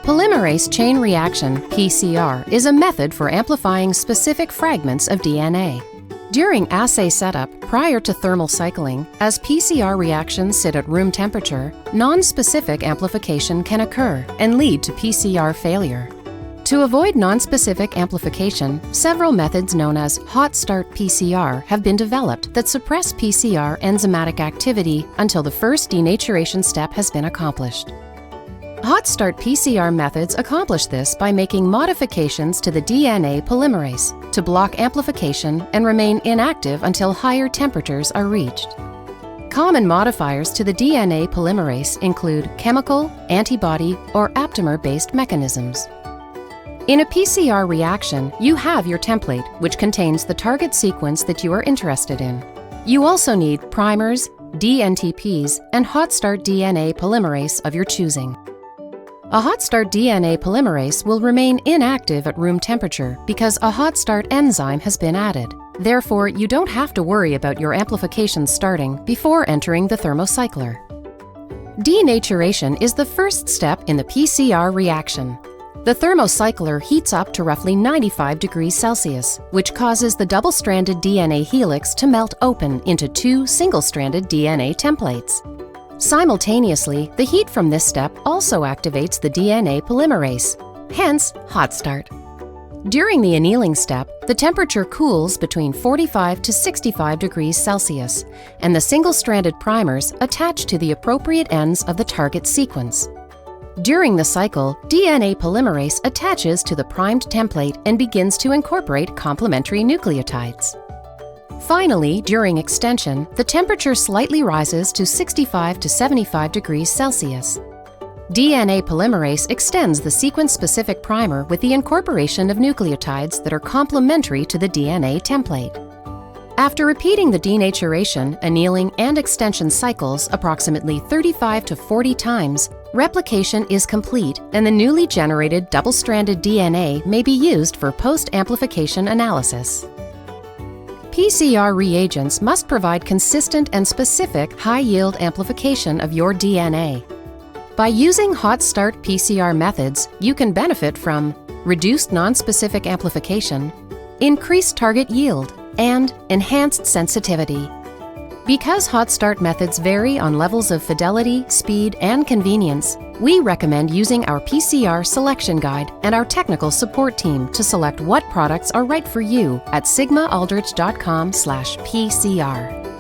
Polymerase chain reaction, PCR, is a method for amplifying specific fragments of DNA. During assay setup, prior to thermal cycling, as PCR reactions sit at room temperature, nonspecific amplification can occur and lead to PCR failure. To avoid nonspecific amplification, several methods known as Hot Start PCR have been developed that suppress PCR enzymatic activity until the first denaturation step has been accomplished. Hot Start PCR methods accomplish this by making modifications to the DNA polymerase to block amplification and remain inactive until higher temperatures are reached. Common modifiers to the DNA polymerase include chemical, antibody, or aptamer-based mechanisms. In a PCR reaction, you have your template, which contains the target sequence that you are interested in. You also need primers, dNTPs, and Hot Start DNA polymerase of your choosing. A Hot Start DNA polymerase will remain inactive at room temperature because a Hot Start enzyme has been added. Therefore, you don't have to worry about your amplification starting before entering the thermocycler. Denaturation is the first step in the PCR reaction. The thermocycler heats up to roughly 95 degrees Celsius, which causes the double-stranded DNA helix to melt open into two single-stranded DNA templates. Simultaneously, the heat from this step also activates the DNA polymerase, hence Hot Start. During the annealing step, the temperature cools between 45 to 65 degrees Celsius, and the single-stranded primers attach to the appropriate ends of the target sequence. During the cycle, DNA polymerase attaches to the primed template and begins to incorporate complementary nucleotides. Finally, during extension, the temperature slightly rises to 65 to 75 degrees Celsius. DNA polymerase extends the sequence-specific primer with the incorporation of nucleotides that are complementary to the DNA template. After repeating the denaturation, annealing, and extension cycles approximately 35 to 40 times, replication is complete and the newly generated double-stranded DNA may be used for post-amplification analysis. PCR reagents must provide consistent and specific high-yield amplification of your DNA. By using Hot Start PCR methods, you can benefit from reduced nonspecific amplification, increased target yield, and enhanced sensitivity. Because Hot Start methods vary on levels of fidelity, speed, and convenience, we recommend using our PCR selection guide and our technical support team to select what products are right for you at sigmaaldrich.com/PCR.